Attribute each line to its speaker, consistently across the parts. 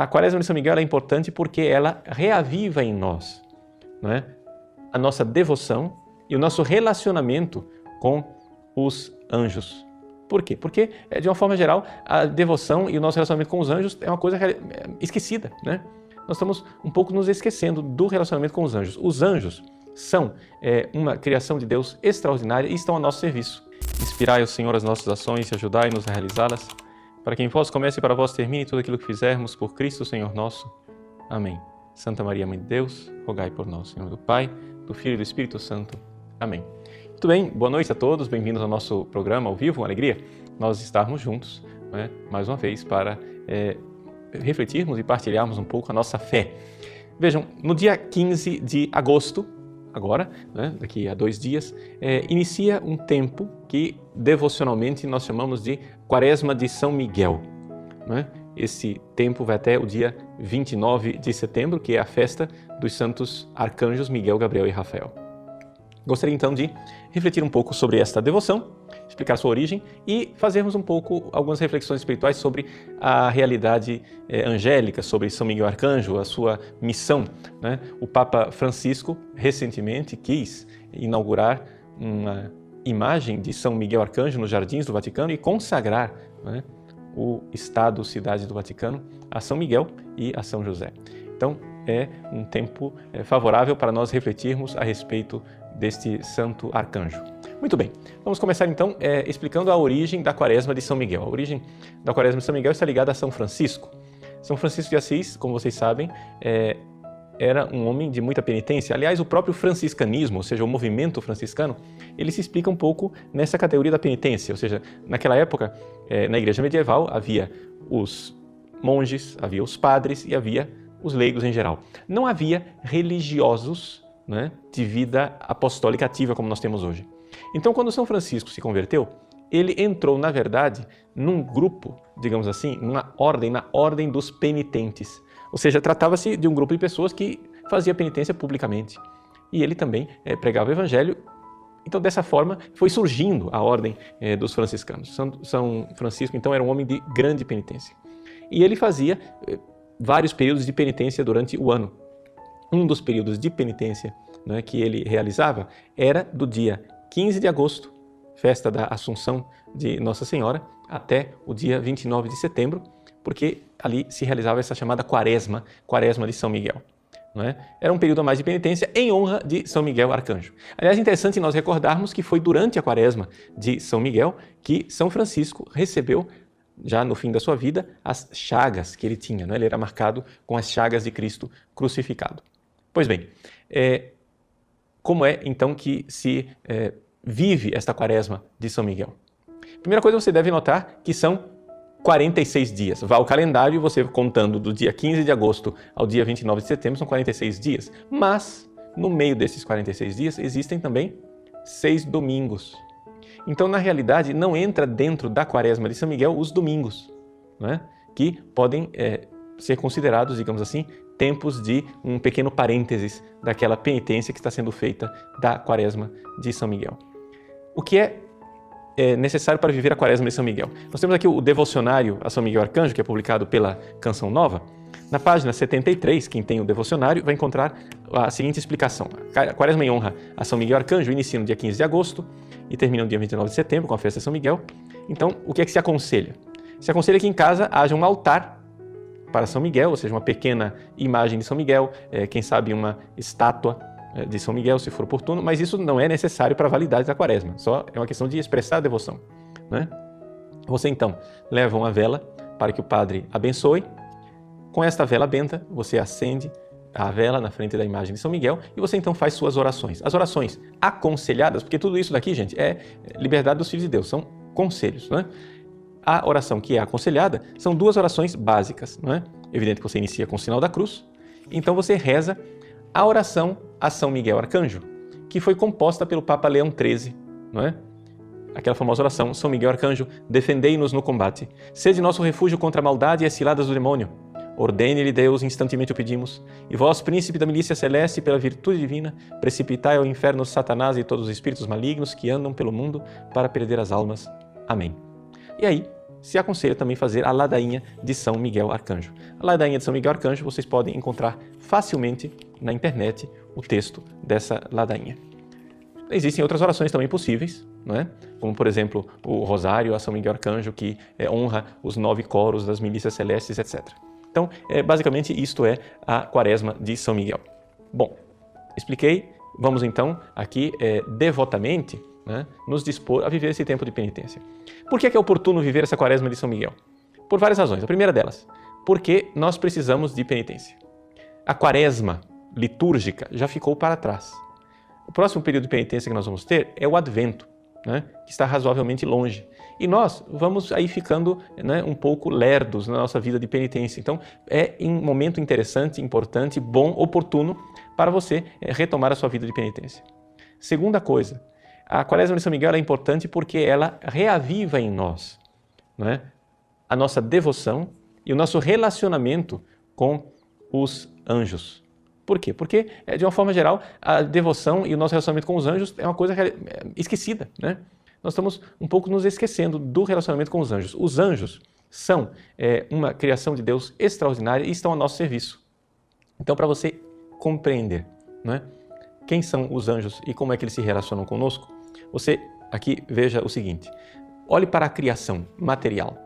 Speaker 1: A Quaresma de São Miguel é importante porque ela reaviva em nós, não é? A nossa devoção e o nosso relacionamento com os anjos. Por quê? Porque, de uma forma geral, a devoção e o nosso relacionamento com os anjos é uma coisa esquecida, né? Nós estamos um pouco nos esquecendo do relacionamento com os anjos. Os anjos são uma criação de Deus extraordinária e estão a nosso serviço. Inspirai, Senhor, as nossas ações e ajudai-nos a realizá-las, para que em vós comece e para vós termine tudo aquilo que fizermos por Cristo, Senhor nosso. Amém. Santa Maria, Mãe de Deus, rogai por nós. Em nome do Pai, do Filho e do Espírito Santo. Amém. Muito bem, boa noite a todos, bem-vindos ao nosso programa ao vivo, uma alegria nós estarmos juntos, né, mais uma vez, para refletirmos e partilharmos um pouco a nossa fé. Vejam, no dia 15 de agosto, agora, né, daqui a 2 dias, inicia um tempo que devocionalmente nós chamamos de Quaresma de São Miguel, né? Esse tempo vai até o dia 29 de setembro, que é a festa dos santos arcanjos Miguel, Gabriel e Rafael. Gostaria então de refletir um pouco sobre esta devoção, explicar sua origem e fazermos um pouco algumas reflexões espirituais sobre a realidade angélica, sobre São Miguel Arcanjo, a sua missão, né? O Papa Francisco recentemente quis inaugurar uma imagem de São Miguel Arcanjo nos jardins do Vaticano e consagrar, né, o Estado, cidade do Vaticano, a São Miguel e a São José. Então, é um tempo favorável para nós refletirmos a respeito deste santo arcanjo. Muito bem, vamos começar então explicando a origem da Quaresma de São Miguel. A origem da Quaresma de São Miguel está ligada a São Francisco. São Francisco de Assis, como vocês sabem, era um homem de muita penitência. Aliás, o próprio franciscanismo, ou seja, o movimento franciscano, ele se explica um pouco nessa categoria da penitência. Ou seja, naquela época, na igreja medieval, havia os monges, havia os padres e havia os leigos em geral. Não havia religiosos, né, de vida apostólica ativa como nós temos hoje. Então, quando São Francisco se converteu, ele entrou, na verdade, num grupo, digamos assim, na ordem dos penitentes. Ou seja, tratava-se de um grupo de pessoas que fazia penitência publicamente. E ele também pregava o evangelho. Então, dessa forma, foi surgindo a ordem dos franciscanos. São Francisco, então, era um homem de grande penitência. E ele fazia vários períodos de penitência durante o ano. Um dos períodos de penitência, né, que ele realizava era do dia 15 de agosto, festa da Assunção de Nossa Senhora, até o dia 29 de setembro, porque ali se realizava essa chamada Quaresma de São Miguel. Não é? Era um período a mais de penitência em honra de São Miguel Arcanjo. Aliás, é interessante nós recordarmos que foi durante a Quaresma de São Miguel que São Francisco recebeu, já no fim da sua vida, as chagas que ele tinha. Não é? Ele era marcado com as chagas de Cristo crucificado. Pois bem, como é então que se vive esta Quaresma de São Miguel? Primeira coisa, você deve notar que são 46 dias. Vá ao calendário e você contando do dia 15 de agosto ao dia 29 de setembro, são 46 dias. Mas, no meio desses 46 dias, existem também 6 domingos. Então, na realidade, não entra dentro da Quaresma de São Miguel os domingos, né? Que podem ser considerados, digamos assim, tempos de um pequeno parênteses daquela penitência que está sendo feita da Quaresma de São Miguel. O que é necessário para viver a Quaresma de São Miguel? Nós temos aqui o devocionário a São Miguel Arcanjo, que é publicado pela Canção Nova. Na página 73, quem tem o devocionário vai encontrar a seguinte explicação. A Quaresma em honra a São Miguel Arcanjo inicia no dia 15 de agosto e termina no dia 29 de setembro, com a festa de São Miguel. Então, o que é que se aconselha? Se aconselha que em casa haja um altar para São Miguel, ou seja, uma pequena imagem de São Miguel, quem sabe uma estátua de São Miguel, se for oportuno, mas isso não é necessário para a validade da Quaresma, só é uma questão de expressar a devoção, né? Você então leva uma vela para que o padre abençoe. Com esta vela benta, você acende a vela na frente da imagem de São Miguel e você então faz suas orações. As orações aconselhadas, porque tudo isso daqui, gente, é liberdade dos filhos de Deus, são conselhos, né? A oração que é aconselhada são 2 orações básicas, não é? Evidente que você inicia com o sinal da cruz, então você reza a oração a São Miguel Arcanjo, que foi composta pelo Papa Leão XIII, não é? Aquela famosa oração, São Miguel Arcanjo, defendei-nos no combate, sede nosso refúgio contra a maldade e as ciladas do demônio. Ordene-lhe Deus, instantemente o pedimos, e vós, príncipe da milícia celeste, pela virtude divina, precipitai ao inferno Satanás e todos os espíritos malignos que andam pelo mundo para perder as almas. Amém. E aí, se aconselha também fazer a ladainha de São Miguel Arcanjo. A ladainha de São Miguel Arcanjo, vocês podem encontrar facilmente na internet o texto dessa ladainha. Existem outras orações também possíveis, não é? Como, por exemplo, o Rosário a São Miguel Arcanjo, que honra os 9 coros das milícias celestes, etc. Então, basicamente, isto é a Quaresma de São Miguel. Bom, expliquei. Vamos então aqui devotamente, né, nos dispor a viver esse tempo de penitência. Por que é oportuno viver essa Quaresma de São Miguel? Por várias razões. A primeira delas, porque nós precisamos de penitência. A Quaresma litúrgica já ficou para trás. O próximo período de penitência que nós vamos ter é o Advento, né, que está razoavelmente longe. E nós vamos aí ficando, né, um pouco lerdos na nossa vida de penitência. Então, é um momento interessante, importante, bom, oportuno para você retomar a sua vida de penitência. Segunda coisa, a Quaresma de São Miguel é importante porque ela reaviva em nós, né, a nossa devoção e o nosso relacionamento com os anjos. Por quê? Porque, de uma forma geral, a devoção e o nosso relacionamento com os anjos é uma coisa esquecida, né? Nós estamos um pouco nos esquecendo do relacionamento com os anjos. Os anjos são uma criação de Deus extraordinária e estão a nosso serviço. Então, para você compreender, né, quem são os anjos e como é que eles se relacionam conosco, você aqui veja o seguinte. Olhe para a criação material.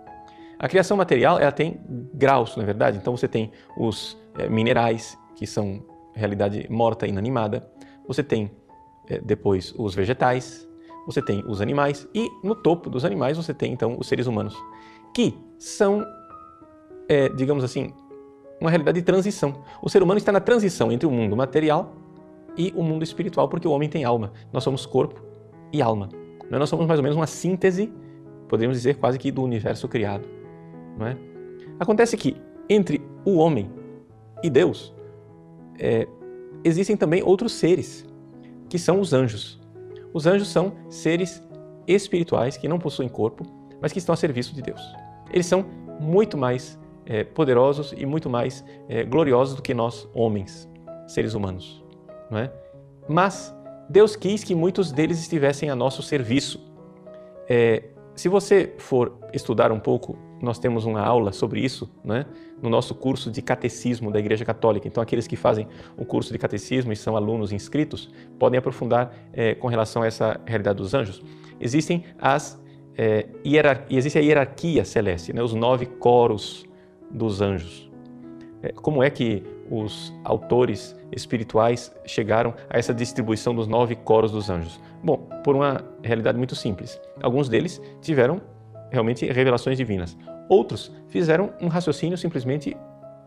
Speaker 1: A criação material ela tem graus, na verdade. Então, você tem os minerais, que são realidade morta, inanimada. Você tem depois os vegetais. Você tem os animais e no topo dos animais você tem então os seres humanos, que são, digamos assim, uma realidade de transição. O ser humano está na transição entre o mundo material e o mundo espiritual, porque o homem tem alma. Nós somos corpo e alma. Nós somos mais ou menos uma síntese, poderíamos dizer quase que do universo criado. Não é? Acontece que entre o homem e Deus existem também outros seres, que são os anjos. Os anjos são seres espirituais que não possuem corpo, mas que estão a serviço de Deus. Eles são muito mais poderosos e muito mais gloriosos do que nós, homens, seres humanos. Não é? Mas Deus quis que muitos deles estivessem a nosso serviço. Se você for estudar um pouco, nós temos uma aula sobre isso, né, no nosso curso de Catecismo da Igreja Católica. Então, aqueles que fazem o curso de Catecismo e são alunos inscritos, podem aprofundar com relação a essa realidade dos anjos. Existe a hierarquia celeste, né, os 9 coros dos anjos. Como é que os autores espirituais chegaram a essa distribuição dos 9 coros dos anjos? Bom, por uma realidade muito simples. Alguns deles tiveram realmente revelações divinas. Outros fizeram um raciocínio simplesmente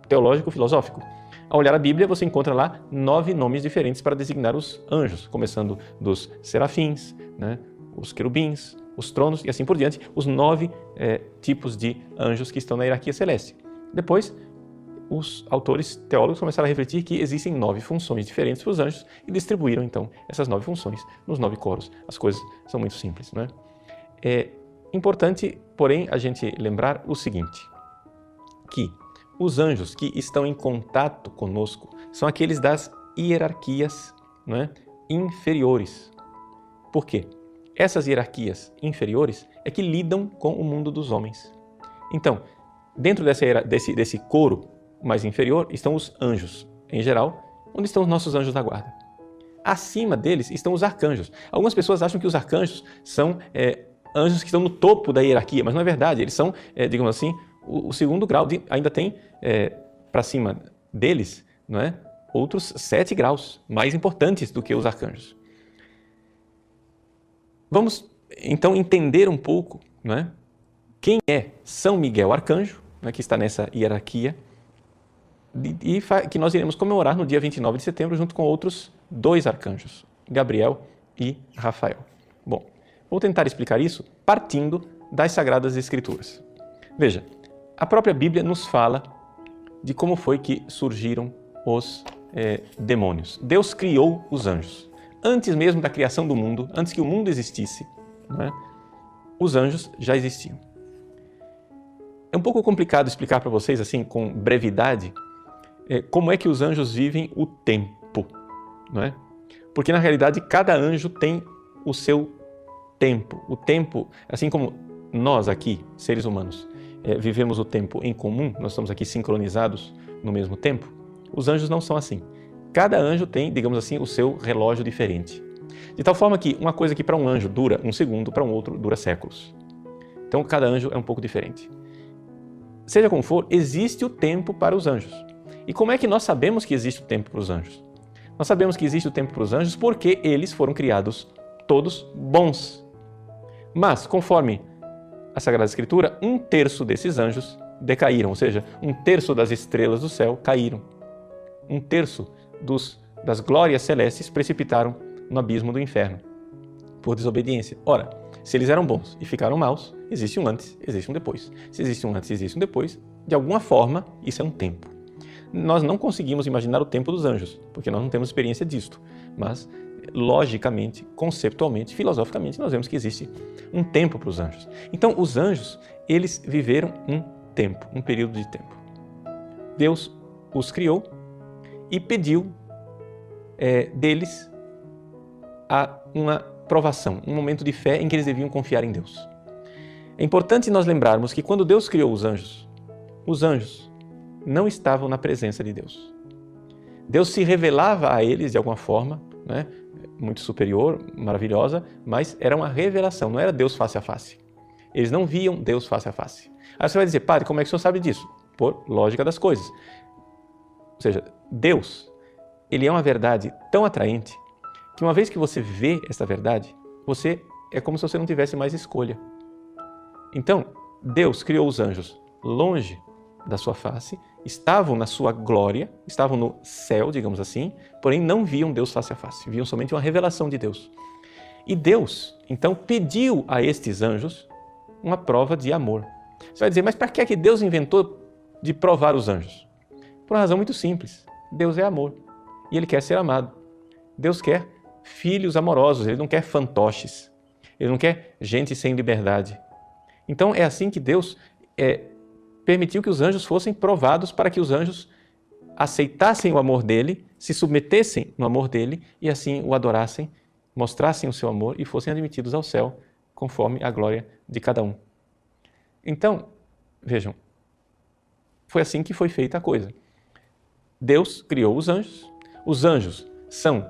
Speaker 1: teológico-filosófico. Ao olhar a Bíblia, você encontra lá 9 nomes diferentes para designar os anjos, começando dos serafins, né, os querubins, os tronos e assim por diante, os 9 tipos de anjos que estão na hierarquia celeste. Depois, os autores teólogos começaram a refletir que existem 9 funções diferentes para os anjos e distribuíram, então, essas 9 funções nos 9 coros. As coisas são muito simples, não é? É importante, porém, a gente lembrar o seguinte, que os anjos que estão em contato conosco são aqueles das hierarquias, não é, inferiores. Por quê? Essas hierarquias inferiores é que lidam com o mundo dos homens. Então, dentro desse coro mais inferior estão os anjos, em geral, onde estão os nossos anjos da guarda. Acima deles estão os arcanjos. Algumas pessoas acham que os arcanjos são anjos que estão no topo da hierarquia, mas não é verdade. Eles são, digamos assim, o segundo grau. Ainda tem para cima deles, não é, outros 7 graus mais importantes do que os arcanjos. Vamos então entender um pouco, não é, quem é São Miguel Arcanjo, né, que está nessa hierarquia, e que nós iremos comemorar no dia 29 de setembro junto com outros 2 arcanjos, Gabriel e Rafael. Bom, vou tentar explicar isso partindo das Sagradas Escrituras. Veja, a própria Bíblia nos fala de como foi que surgiram os demônios. Deus criou os anjos. Antes mesmo da criação do mundo, antes que o mundo existisse, né, os anjos já existiam. É um pouco complicado explicar para vocês, assim, com brevidade, como é que os anjos vivem o tempo, não é? Porque, na realidade, cada anjo tem o seu tempo. O tempo, assim como nós aqui, seres humanos, vivemos o tempo em comum, nós estamos aqui sincronizados no mesmo tempo, os anjos não são assim. Cada anjo tem, digamos assim, o seu relógio diferente. De tal forma que uma coisa que para um anjo dura um segundo, para um outro dura séculos. Então cada anjo é um pouco diferente. Seja como for, existe o tempo para os anjos. E como é que nós sabemos que existe o tempo para os anjos? Nós sabemos que existe o tempo para os anjos porque eles foram criados todos bons. Mas, conforme a Sagrada Escritura, 1/3 desses anjos decaíram, ou seja, 1/3 das estrelas do céu caíram. 1/3 das glórias celestes precipitaram no abismo do inferno, por desobediência. Ora, se eles eram bons e ficaram maus, existe um antes, existe um depois. Se existe um antes, existe um depois, de alguma forma, isso é um tempo. Nós não conseguimos imaginar o tempo dos anjos, porque nós não temos experiência disto, mas logicamente, conceptualmente, filosoficamente, nós vemos que existe um tempo para os anjos. Então, os anjos, eles viveram um tempo, um período de tempo. Deus os criou e pediu deles uma provação, um momento de fé em que eles deviam confiar em Deus. É importante nós lembrarmos que quando Deus criou os anjos não estavam na presença de Deus. Deus se revelava a eles de alguma forma, né, muito superior, maravilhosa, mas era uma revelação, não era Deus face a face. Eles não viam Deus face a face. Aí você vai dizer, padre, como é que o senhor sabe disso? Por lógica das coisas. Ou seja, Deus, ele é uma verdade tão atraente que uma vez que você vê essa verdade, é como se você não tivesse mais escolha. Então, Deus criou os anjos longe da sua face, estavam na sua glória, estavam no céu, digamos assim, porém não viam Deus face a face, viam somente uma revelação de Deus. E Deus, então, pediu a estes anjos uma prova de amor. Você vai dizer, mas para que Deus inventou de provar os anjos? Por uma razão muito simples. Deus é amor e Ele quer ser amado. Deus quer filhos amorosos, Ele não quer fantoches, Ele não quer gente sem liberdade. Então é assim que Deus permitiu que os anjos fossem provados para que os anjos aceitassem o amor dEle, se submetessem no amor dEle e assim o adorassem, mostrassem o seu amor e fossem admitidos ao céu conforme a glória de cada um. Então, vejam, foi assim que foi feita a coisa. Deus criou os anjos são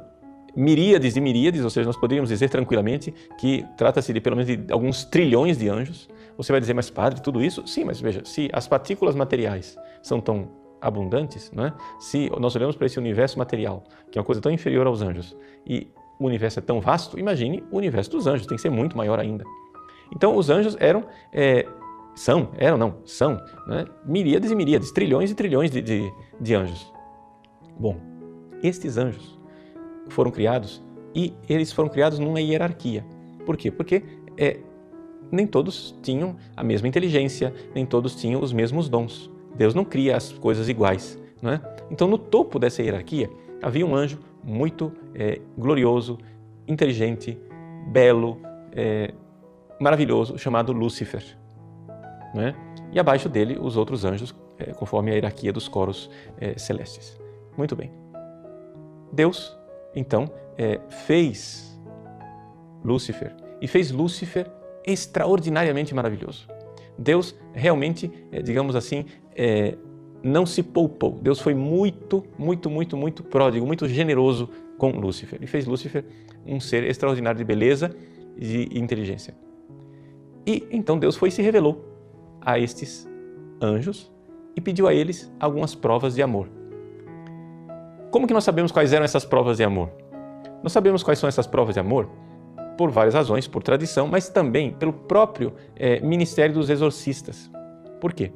Speaker 1: miríades e miríades, ou seja, nós poderíamos dizer tranquilamente que trata-se de pelo menos de alguns trilhões de anjos. Você vai dizer, mas padre, tudo isso? Sim, mas veja, se as partículas materiais são tão abundantes, não é? Se nós olhamos para esse universo material, que é uma coisa tão inferior aos anjos, e o universo é tão vasto, imagine o universo dos anjos, tem que ser muito maior ainda. Então os anjos são miríades e miríades, trilhões e trilhões de anjos. Bom, estes anjos foram criados e eles foram criados numa hierarquia. Por quê? Porque nem todos tinham a mesma inteligência, nem todos tinham os mesmos dons. Deus não cria as coisas iguais, não é? Então, no topo dessa hierarquia, havia um anjo muito glorioso, inteligente, belo, maravilhoso, chamado Lúcifer, não é? E abaixo dele, os outros anjos, conforme a hierarquia dos coros celestes. Muito bem. Deus, então, fez Lúcifer e fez Lúcifer extraordinariamente maravilhoso. Deus realmente, digamos assim, não se poupou. Deus foi muito pródigo, muito generoso com Lúcifer. E fez Lúcifer um ser extraordinário de beleza e de inteligência. E então Deus foi e se revelou a estes anjos e pediu a eles algumas provas de amor. Como que nós sabemos quais eram essas provas de amor? Nós sabemos quais são essas provas de amor por várias razões, por tradição, mas também pelo próprio ministério dos exorcistas. Por quê?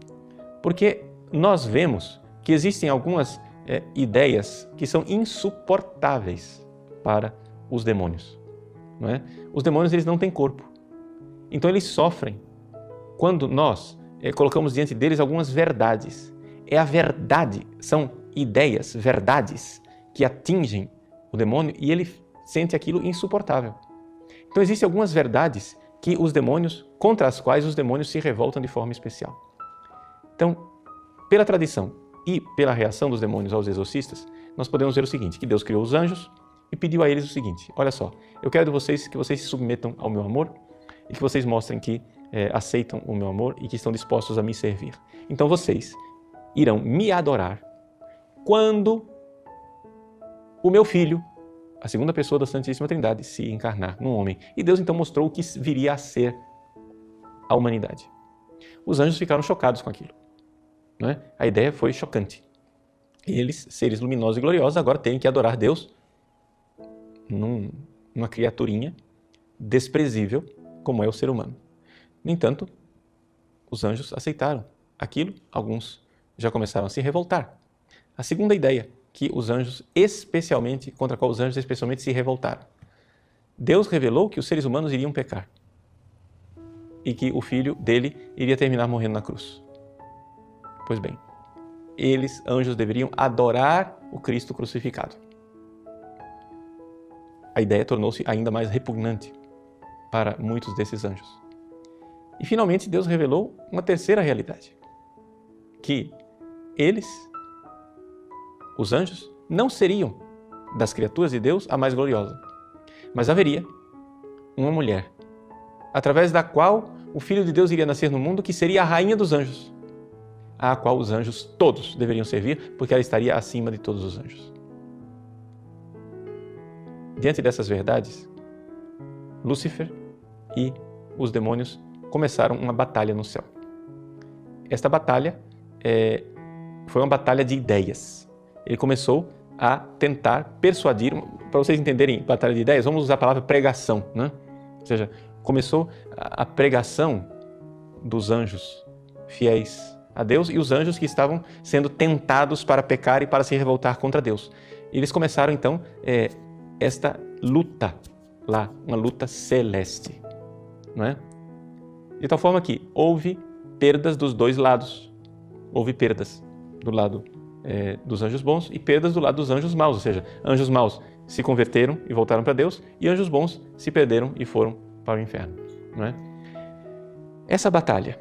Speaker 1: Porque nós vemos que existem algumas ideias que são insuportáveis para os demônios. Não é? Os demônios, eles não têm corpo. Então eles sofrem quando nós colocamos diante deles algumas verdades. É a verdade, são ideias, verdades que atingem o demônio e ele sente aquilo insuportável. Então existem algumas verdades que os demônios, contra as quais os demônios se revoltam de forma especial. Então, pela tradição e pela reação dos demônios aos exorcistas, nós podemos ver o seguinte, que Deus criou os anjos e pediu a eles o seguinte, olha só, eu quero de vocês que vocês se submetam ao meu amor e que vocês mostrem que aceitam o meu amor e que estão dispostos a me servir. Então vocês irão me adorar quando o meu Filho, a segunda pessoa da Santíssima Trindade, se encarnar num homem. E Deus então mostrou o que viria a ser a humanidade. Os anjos ficaram chocados com aquilo, não é? A ideia foi chocante. Eles, seres luminosos e gloriosos, agora têm que adorar Deus numa criaturinha desprezível como é o ser humano. No entanto, os anjos aceitaram aquilo, alguns já começaram a se revoltar. A segunda ideia, que os anjos contra a qual os anjos especialmente se revoltaram. Deus revelou que os seres humanos iriam pecar e que o filho dele iria terminar morrendo na cruz. Pois bem, eles, anjos, deveriam adorar o Cristo crucificado. A ideia tornou-se ainda mais repugnante para muitos desses anjos. E finalmente Deus revelou uma terceira realidade, que eles, os anjos, não seriam das criaturas de Deus a mais gloriosa, mas haveria uma mulher, através da qual o Filho de Deus iria nascer no mundo, que seria a rainha dos anjos, à qual os anjos todos deveriam servir, porque ela estaria acima de todos os anjos. Diante dessas verdades, Lúcifer e os demônios começaram uma batalha no céu. Esta batalha foi uma batalha de ideias. Ele começou a tentar persuadir, para vocês entenderem batalha de ideias, vamos usar a palavra pregação, né? Ou seja, começou a pregação dos anjos fiéis a Deus e os anjos que estavam sendo tentados para pecar e para se revoltar contra Deus. E eles começaram então esta luta lá, uma luta celeste, não é? De tal forma que houve perdas dos dois lados. Houve perdas do lado dos anjos bons e perdas do lado dos anjos maus, ou seja, anjos maus se converteram e voltaram para Deus e anjos bons se perderam e foram para o inferno, não é? Essa batalha,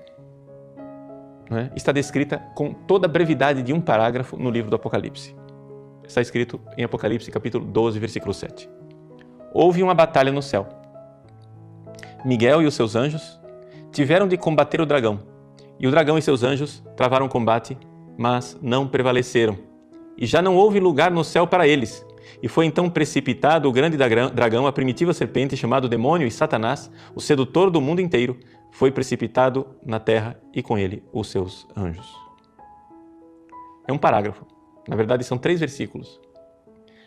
Speaker 1: não é, está descrita com toda a brevidade de um parágrafo no livro do Apocalipse. Está escrito em Apocalipse capítulo 12, versículo 7. Houve uma batalha no céu. Miguel e os seus anjos tiveram de combater o dragão, e o dragão e seus anjos travaram combate, mas não prevaleceram. E já não houve lugar no céu para eles. E foi então precipitado o grande dragão, a primitiva serpente, chamado Demônio e Satanás, o sedutor do mundo inteiro, foi precipitado na terra e com ele os seus anjos. É um parágrafo. Na verdade, são 3 versículos.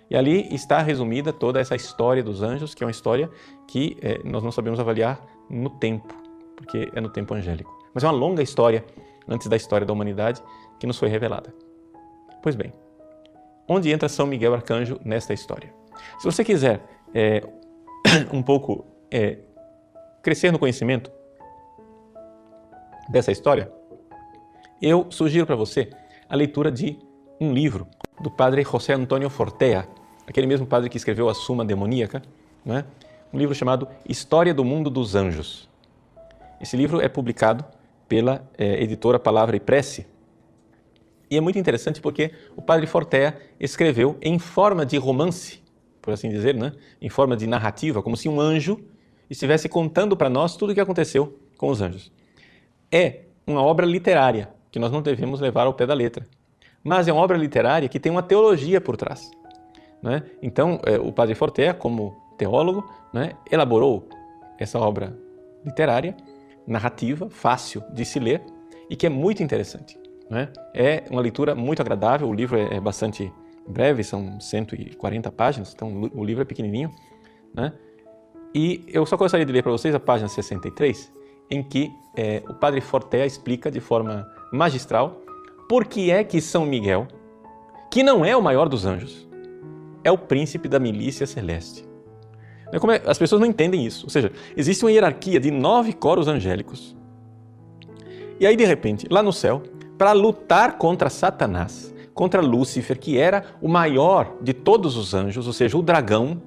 Speaker 1: E ali está resumida toda essa história dos anjos, que é uma história que nós não sabemos avaliar no tempo, porque é no tempo angélico. Mas é uma longa história, antes da história da humanidade, que nos foi revelada. Pois bem, onde entra São Miguel Arcanjo nesta história? Se você quiser um pouco crescer no conhecimento dessa história, eu sugiro para você a leitura de um livro do padre José Antônio Fortea, aquele mesmo padre que escreveu a Suma Demoníaca, né? Um livro chamado História do Mundo dos Anjos. Esse livro é publicado pela editora Palavra e Prece e é muito interessante porque o padre Fortea escreveu em forma de romance, por assim dizer, né? Em forma de narrativa, como se um anjo estivesse contando para nós tudo o que aconteceu com os anjos. É uma obra literária que nós não devemos levar ao pé da letra, mas é uma obra literária que tem uma teologia por trás, né? Então, o padre Fortea, como teólogo, né, elaborou essa obra literária, narrativa, fácil de se ler e que é muito interessante, né? É uma leitura muito agradável, o livro é bastante breve, são 140 páginas, então o livro é pequenininho, né? E eu só gostaria de ler para vocês a página 63, em que o padre Fortea explica de forma magistral por que é que São Miguel, que não é o maior dos anjos, é o príncipe da milícia celeste. As pessoas não entendem isso. Ou seja, existe uma hierarquia de 9 coros angélicos. E aí, de repente, lá no céu, para lutar contra Satanás, contra Lúcifer, que era o maior de todos os anjos, ou seja, o dragão,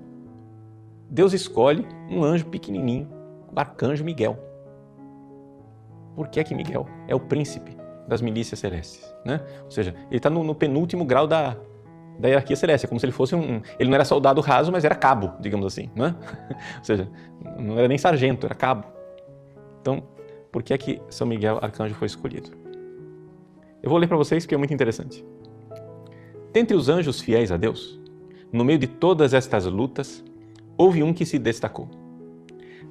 Speaker 1: Deus escolhe um anjo pequenininho, o arcanjo Miguel. Por que é que Miguel é o príncipe das milícias celestes, né? Ou seja, ele está no penúltimo grau da hierarquia celeste, é como se ele fosse ele não era soldado raso, mas era cabo, digamos assim, né? Ou seja, não era nem sargento, era cabo. Então, por que é que São Miguel Arcanjo foi escolhido. Eu vou ler para vocês porque é muito interessante. Dentre os anjos fiéis a Deus, no meio de todas estas lutas, houve um que se destacou.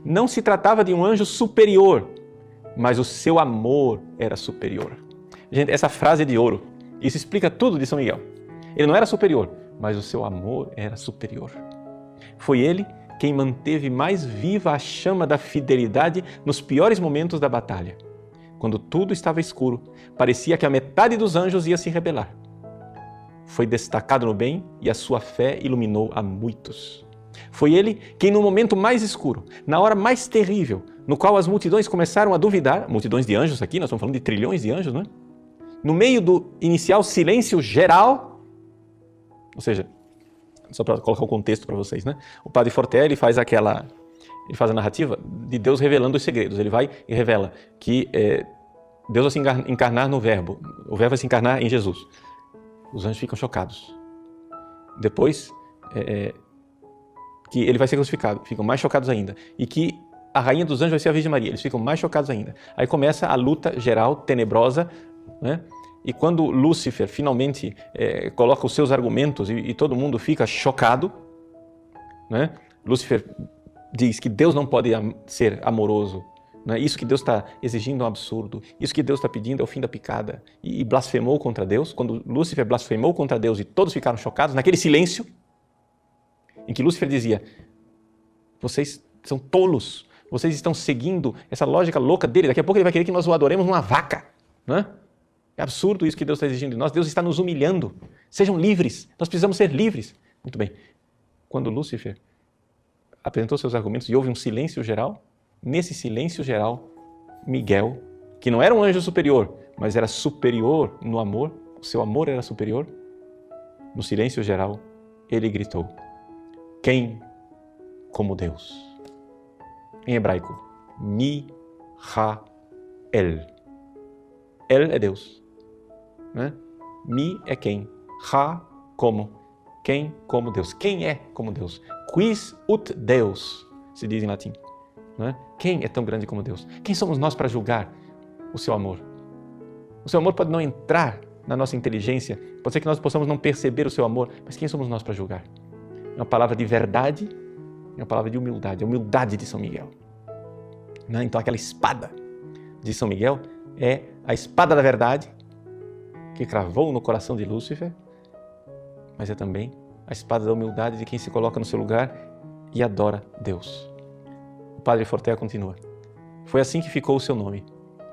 Speaker 1: Não se tratava de um anjo superior, mas o seu amor era superior. Gente, essa frase é de ouro. Isso explica tudo de São Miguel. Ele não era superior, mas o seu amor era superior. Foi ele quem manteve mais viva a chama da fidelidade nos piores momentos da batalha. Quando tudo estava escuro, parecia que a metade dos anjos ia se rebelar. Foi destacado no bem e a sua fé iluminou a muitos. Foi ele quem, no momento mais escuro, na hora mais terrível, no qual as multidões começaram a duvidar, multidões de anjos aqui, nós estamos falando de trilhões de anjos, não é? No meio do inicial silêncio geral, ou seja, só para colocar o contexto para vocês, né? O Padre Forte, ele faz a narrativa de Deus revelando os segredos. Ele vai e revela que Deus vai se encarnar no Verbo, o Verbo vai se encarnar em Jesus. Os anjos ficam chocados. Depois, que ele vai ser crucificado, ficam mais chocados ainda. E que a rainha dos anjos vai ser a Virgem Maria, eles ficam mais chocados ainda. Aí começa a luta geral, tenebrosa, né? E quando Lúcifer finalmente coloca os seus argumentos e todo mundo fica chocado, né? Lúcifer diz que Deus não pode ser amoroso, né? Isso que Deus está exigindo é um absurdo, isso que Deus está pedindo é o fim da picada, e blasfemou contra Deus. Quando Lúcifer blasfemou contra Deus e todos ficaram chocados, naquele silêncio em que Lúcifer dizia: vocês são tolos, vocês estão seguindo essa lógica louca dele, daqui a pouco ele vai querer que nós o adoremos numa vaca, né? É absurdo isso que Deus está exigindo de nós. Deus está nos humilhando. Sejam livres. Nós precisamos ser livres. Muito bem. Quando Lúcifer apresentou seus argumentos e houve um silêncio geral, nesse silêncio geral, Miguel, que não era um anjo superior, mas era superior no amor, o seu amor era superior, no silêncio geral, ele gritou: quem como Deus? Em hebraico, Mi-ha-el. El é Deus, né? Mi é quem, Ha como, quem como Deus. Quem é como Deus? Quis ut Deus, se diz em latim, né? Quem é tão grande como Deus? Quem somos nós para julgar o seu amor? O seu amor pode não entrar na nossa inteligência, pode ser que nós possamos não perceber o seu amor, mas quem somos nós para julgar? É uma palavra de verdade, é uma palavra de humildade, a humildade de São Miguel, né? Então aquela espada de São Miguel é a espada da verdade que cravou no coração de Lúcifer, mas é também a espada da humildade de quem se coloca no seu lugar e adora Deus. O Padre Fortea continua: foi assim que ficou o seu nome,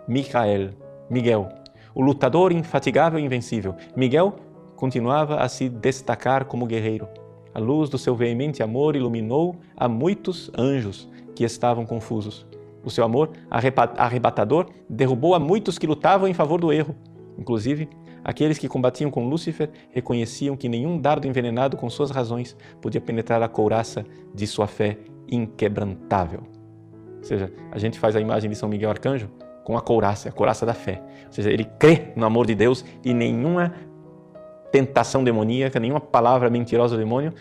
Speaker 1: Miguel, o lutador infatigável e invencível. Miguel continuava a se destacar como guerreiro. A luz do seu veemente amor iluminou a muitos anjos que estavam confusos. O seu amor arrebatador derrubou a muitos que lutavam em favor do erro. Inclusive, aqueles que combatiam com Lúcifer reconheciam que nenhum dardo envenenado com suas razões podia penetrar a couraça de sua fé inquebrantável. Ou seja, a gente faz a imagem de São Miguel Arcanjo com a couraça da fé. Ou seja, ele crê no amor de Deus e nenhuma tentação demoníaca, nenhuma palavra mentirosa do demônio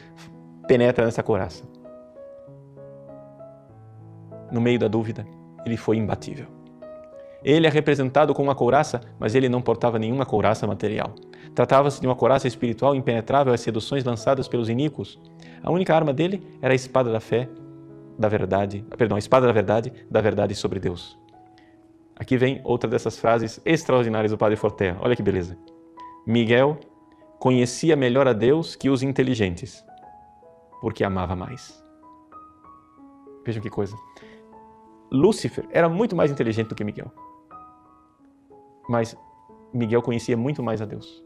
Speaker 1: penetra nessa couraça. No meio da dúvida, ele foi imbatível. Ele é representado com uma couraça, mas ele não portava nenhuma couraça material. Tratava-se de uma couraça espiritual impenetrável às seduções lançadas pelos iníquos. A única arma dele era a espada da fé, a espada da verdade sobre Deus. Aqui vem outra dessas frases extraordinárias do Padre Fortea. Olha que beleza. Miguel conhecia melhor a Deus que os inteligentes, porque amava mais. Vejam que coisa. Lúcifer era muito mais inteligente do que Miguel. Mas Miguel conhecia muito mais a Deus,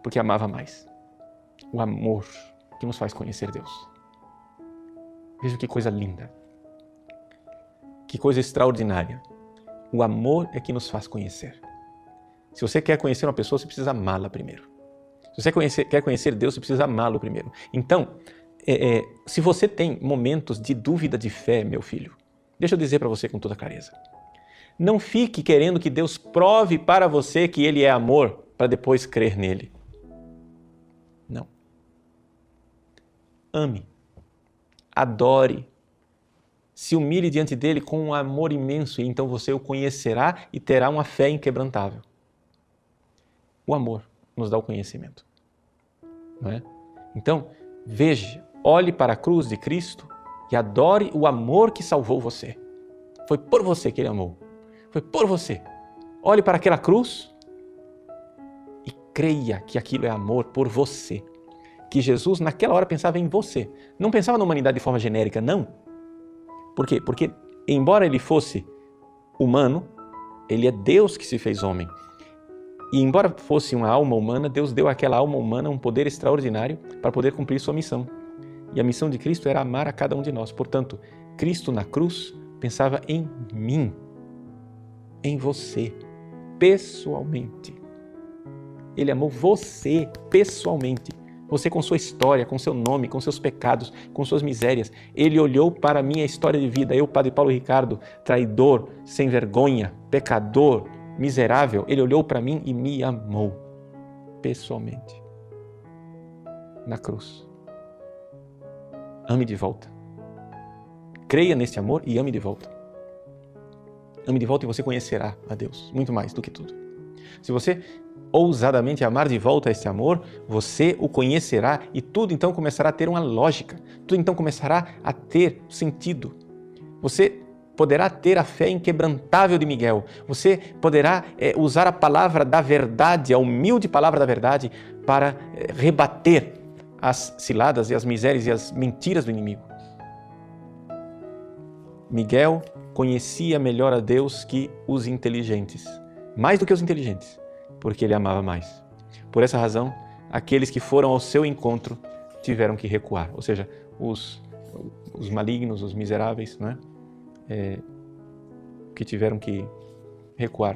Speaker 1: porque amava mais. O amor que nos faz conhecer Deus. Veja que coisa linda. Que coisa extraordinária. O amor é que nos faz conhecer. Se você quer conhecer uma pessoa, você precisa amá-la primeiro. Se você quer conhecer Deus, você precisa amá-lo primeiro. Então, se você tem momentos de dúvida de fé, meu filho, deixa eu dizer para você com toda clareza. Não fique querendo que Deus prove para você que Ele é amor para depois crer nele. Não. Ame. Adore. se humilhe diante dele com um amor imenso e então você o conhecerá e terá uma fé inquebrantável. O amor nos dá o conhecimento, não é? Então, veja, olhe para a cruz de Cristo e adore o amor que salvou você. Foi por você que ele amou. Foi por você. Olhe para aquela cruz e creia que aquilo é amor por você. Que Jesus naquela hora pensava em você. Não pensava na humanidade de forma genérica, não. Por quê? Porque embora ele fosse humano, ele é Deus que se fez homem. E embora fosse uma alma humana, Deus deu àquela alma humana um poder extraordinário para poder cumprir sua missão. E a missão de Cristo era amar a cada um de nós. Portanto, Cristo na cruz pensava em mim, em você, pessoalmente. Ele amou você pessoalmente. Você com sua história, com seu nome, com seus pecados, com suas misérias. Ele olhou para a minha história de vida. Eu, Padre Paulo Ricardo, traidor, sem vergonha, pecador, miserável. Ele olhou para mim e me amou pessoalmente. Na cruz. Ame de volta. Creia neste amor e ame de volta. Ame de volta e você conhecerá a Deus, muito mais do que tudo. Se você ousadamente amar de volta esse amor, você o conhecerá e tudo então começará a ter uma lógica, tudo então começará a ter sentido. Você poderá ter a fé inquebrantável de Miguel, você poderá usar a palavra da verdade, a humilde palavra da verdade, para rebater as ciladas e as misérias e as mentiras do inimigo. Miguel conhecia melhor a Deus que os inteligentes, mais do que os inteligentes, porque ele amava mais. Por essa razão, aqueles que foram ao seu encontro tiveram que recuar, ou seja, os malignos, os miseráveis, não é? Que tiveram que recuar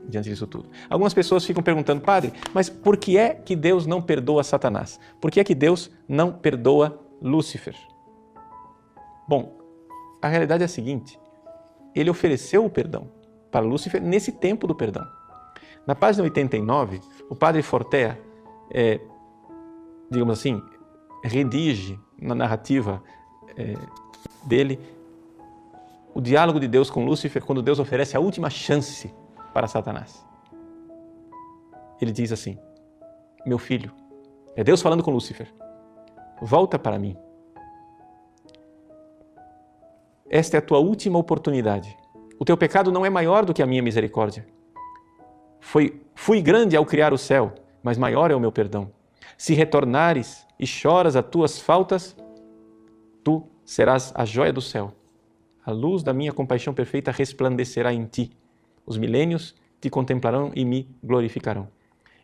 Speaker 1: diante disso tudo. Algumas pessoas ficam perguntando, padre, mas por que é que Deus não perdoa Satanás? Por que é que Deus não perdoa Lúcifer? Bom, a realidade é a seguinte, ele ofereceu o perdão para Lúcifer nesse tempo do perdão. Na página 89, o padre Fortea, digamos assim, redige na narrativa dele o diálogo de Deus com Lúcifer quando Deus oferece a última chance para Satanás. Ele diz assim, meu filho, é Deus falando com Lúcifer, volta para mim. Esta é a tua última oportunidade. O teu pecado não é maior do que a minha misericórdia. Fui grande ao criar o céu, mas maior é o meu perdão. Se retornares e choras as tuas faltas, tu serás a joia do céu. A luz da minha compaixão perfeita resplandecerá em ti. Os milênios te contemplarão e me glorificarão.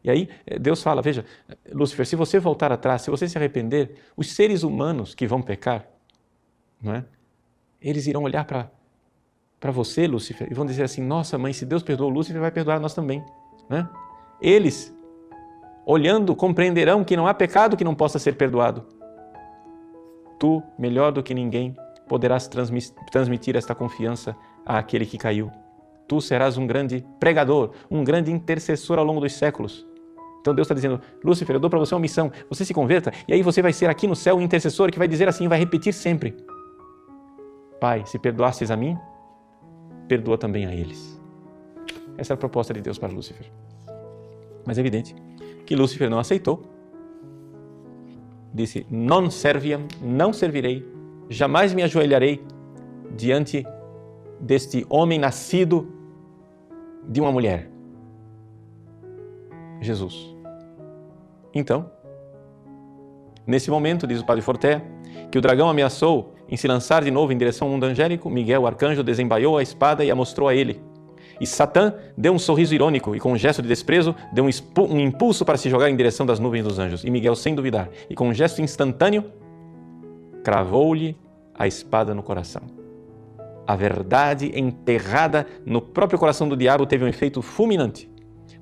Speaker 1: E aí Deus fala, veja, Lúcifer, se você voltar atrás, se você se arrepender, os seres humanos que vão pecar, não é? Eles irão olhar para você, Lúcifer, e vão dizer assim, nossa mãe, se Deus perdoou Lúcifer, vai perdoar nós também. Né? Eles, olhando, compreenderão que não há pecado que não possa ser perdoado. Tu, melhor do que ninguém, poderás transmitir esta confiança àquele que caiu. Tu serás um grande pregador, um grande intercessor ao longo dos séculos. Então Deus está dizendo, Lúcifer, eu dou para você uma missão, você se converta, e aí você vai ser aqui no céu um intercessor que vai dizer assim, vai repetir sempre. Pai, se perdoastes a mim, perdoa também a eles. Essa é a proposta de Deus para Lúcifer. Mas é evidente que Lúcifer não aceitou. Disse, non serviam, não servirei, jamais me ajoelharei diante deste homem nascido de uma mulher. Jesus. Então, nesse momento, diz o padre Fortea, que o dragão ameaçou em se lançar de novo em direção ao mundo angélico, Miguel, o arcanjo, desembaiou a espada e a mostrou a ele. E Satã deu um sorriso irônico e com um gesto de desprezo, deu um impulso para se jogar em direção das nuvens dos anjos. E Miguel, sem duvidar, e com um gesto instantâneo, cravou-lhe a espada no coração. A verdade enterrada no próprio coração do diabo teve um efeito fulminante.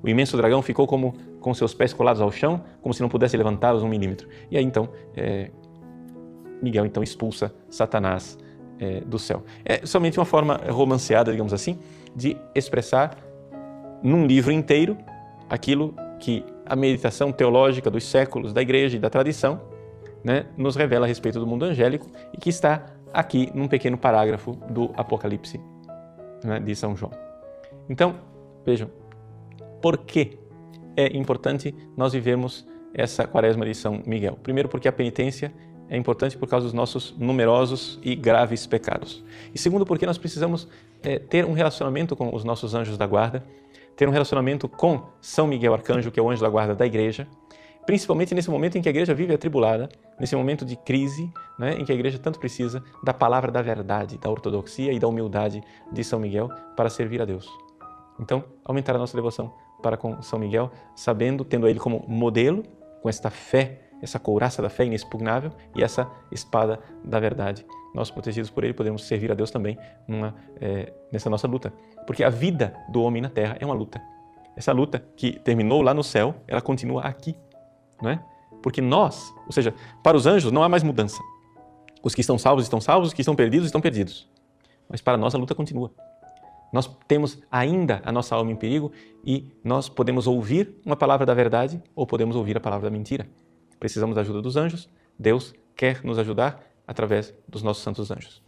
Speaker 1: O imenso dragão ficou como com seus pés colados ao chão, como se não pudesse levantá-los 1 milímetro. E aí então, Miguel então expulsa Satanás do céu. É somente uma forma romanceada, digamos assim, de expressar num livro inteiro aquilo que a meditação teológica dos séculos da igreja e da tradição, né, nos revela a respeito do mundo angélico e que está aqui num pequeno parágrafo do Apocalipse, né, de São João. Então, vejam, por que é importante nós vivermos essa quaresma de São Miguel? Primeiro, porque a penitência é importante por causa dos nossos numerosos e graves pecados. E segundo, porque nós precisamos ter um relacionamento com os nossos anjos da guarda, ter um relacionamento com São Miguel Arcanjo, que é o anjo da guarda da igreja, principalmente nesse momento em que a igreja vive atribulada, nesse momento de crise, né, em que a igreja tanto precisa da palavra da verdade, da ortodoxia e da humildade de São Miguel para servir a Deus. Então, aumentar a nossa devoção para com São Miguel, sabendo, tendo a ele como modelo, com esta fé, essa couraça da fé inexpugnável e essa espada da verdade. Nós, protegidos por ele, podemos servir a Deus também nessa nossa luta. Porque a vida do homem na terra é uma luta. Essa luta que terminou lá no céu, ela continua aqui, não é? Porque nós, ou seja, para os anjos não há mais mudança. Os que estão salvos, os que estão perdidos. Mas para nós a luta continua. Nós temos ainda a nossa alma em perigo e nós podemos ouvir uma palavra da verdade ou podemos ouvir a palavra da mentira. Precisamos da ajuda dos anjos. Deus quer nos ajudar através dos nossos santos anjos.